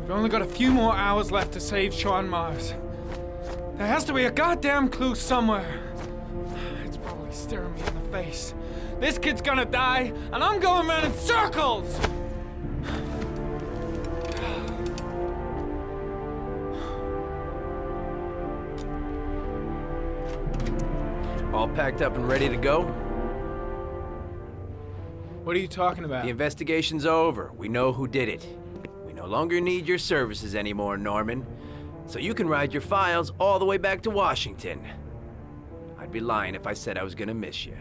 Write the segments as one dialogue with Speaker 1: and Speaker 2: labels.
Speaker 1: We've only got a few more hours left to save Sean Mars. There has to be a goddamn clue somewhere. It's probably staring me in the face. This kid's gonna die, and I'm going around in circles!
Speaker 2: All packed up and ready to go?
Speaker 1: What are you talking about?
Speaker 2: The investigation's over. We know who did it. We no longer need your services anymore, Norman. So you can ride your files all the way back to Washington. I'd be lying if I said I was gonna miss you.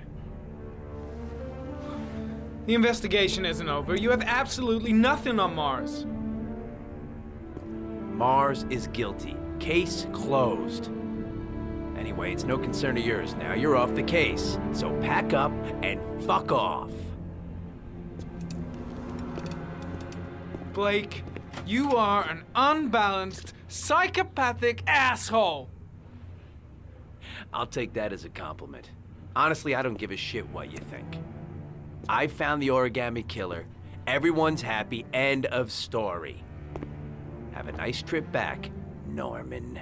Speaker 1: The investigation isn't over. You have absolutely nothing on Mars.
Speaker 2: Mars is guilty. Case closed. Anyway, it's no concern of yours now. You're off the case. So pack up and fuck off.
Speaker 1: Blake, you are an unbalanced, psychopathic asshole!
Speaker 2: I'll take that as a compliment. Honestly, I don't give a shit what you think. I found the origami killer. Everyone's happy. End of story. Have a nice trip back, Norman.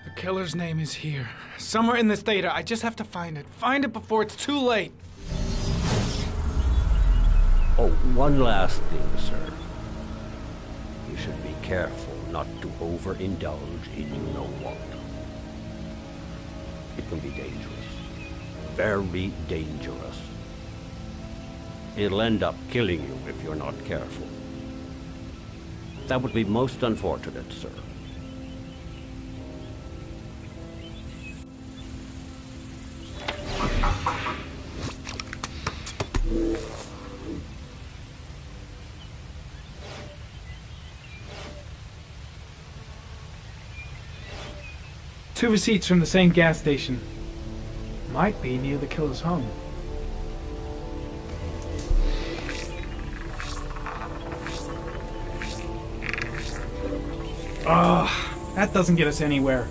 Speaker 1: The killer's name is here. Somewhere in this data. I just have to find it. Find it before it's too late.
Speaker 3: Oh, one last thing, sir. You should be careful not to overindulge in you-know-what. It can be dangerous. Very dangerous. It'll end up killing you if you're not careful. That would be most unfortunate, sir.
Speaker 1: Two receipts from the same gas station. Might be near the killer's home. Ugh, that doesn't get us anywhere.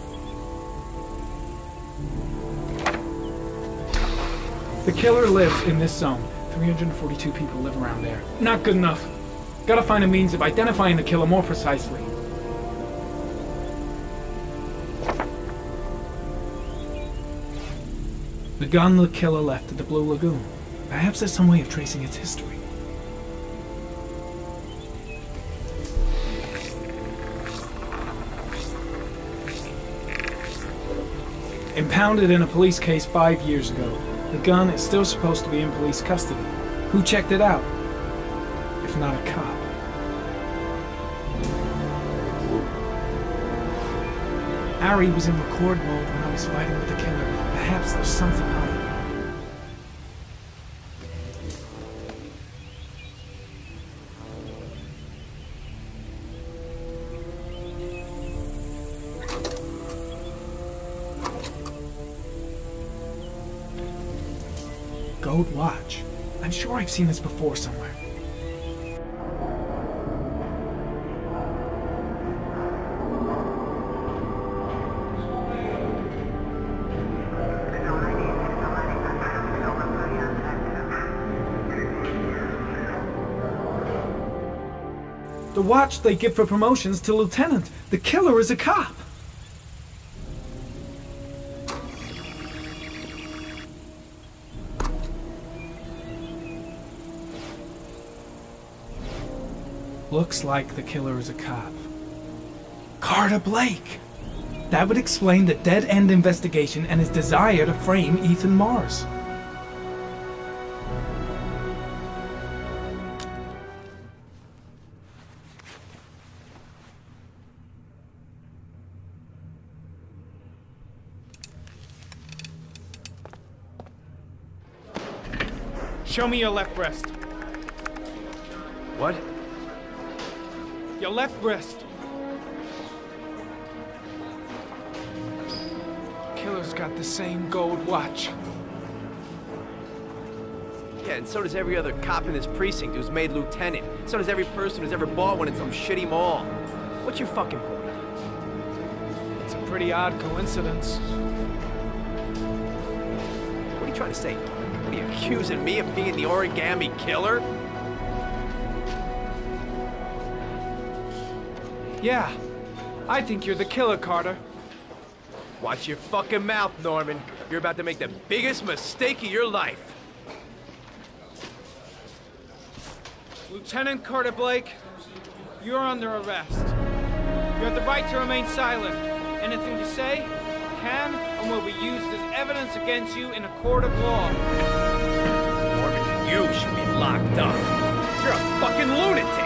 Speaker 1: The killer lives in this zone. 342 people live around there. Not good enough. Gotta find a means of identifying the killer more precisely. The gun the killer left at the Blue Lagoon. Perhaps there's some way of tracing its history. Impounded in a police case 5 years ago, the gun is still supposed to be in police custody. Who checked it out? If not a cop. Ari was in record mode when I was fighting with the killer. Perhaps there's something on it. Gold watch. I'm sure I've seen this before somewhere. The watch they give for promotions to lieutenant. The killer is a cop. Looks like the killer is a cop. Carter Blake! That would explain the dead-end investigation and his desire to frame Ethan Mars. Show me your left breast.
Speaker 2: What?
Speaker 1: Your left breast. Killer's Carter's got the same gold watch.
Speaker 2: Yeah, and so does every other cop in this precinct who's made lieutenant. So does every person who's ever bought one in some shitty mall. What's your fucking point?
Speaker 1: It's a pretty odd coincidence.
Speaker 2: What are you trying to say? What are you accusing me of being the origami killer?
Speaker 1: Yeah, I think you're the killer, Carter.
Speaker 2: Watch your fucking mouth, Norman. You're about to make the biggest mistake of your life.
Speaker 1: Lieutenant Carter Blake, you're under arrest. You have the right to remain silent. Anything you say can and will be used as evidence against you in a court of law.
Speaker 2: Norman, you should be locked up. You're a fucking lunatic.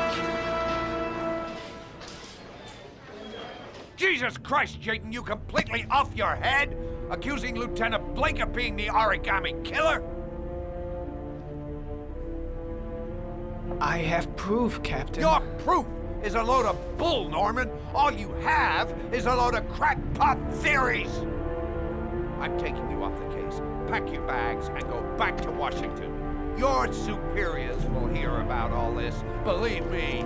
Speaker 4: Jesus Christ, Jayden, you completely off your head? Accusing Lieutenant Blake of being the origami killer?
Speaker 1: I have proof, Captain.
Speaker 4: Your proof is a load of bull, Norman. All you have is a load of crackpot theories. I'm taking you off the case. Pack your bags and go back to Washington. Your superiors will hear about all this. Believe me,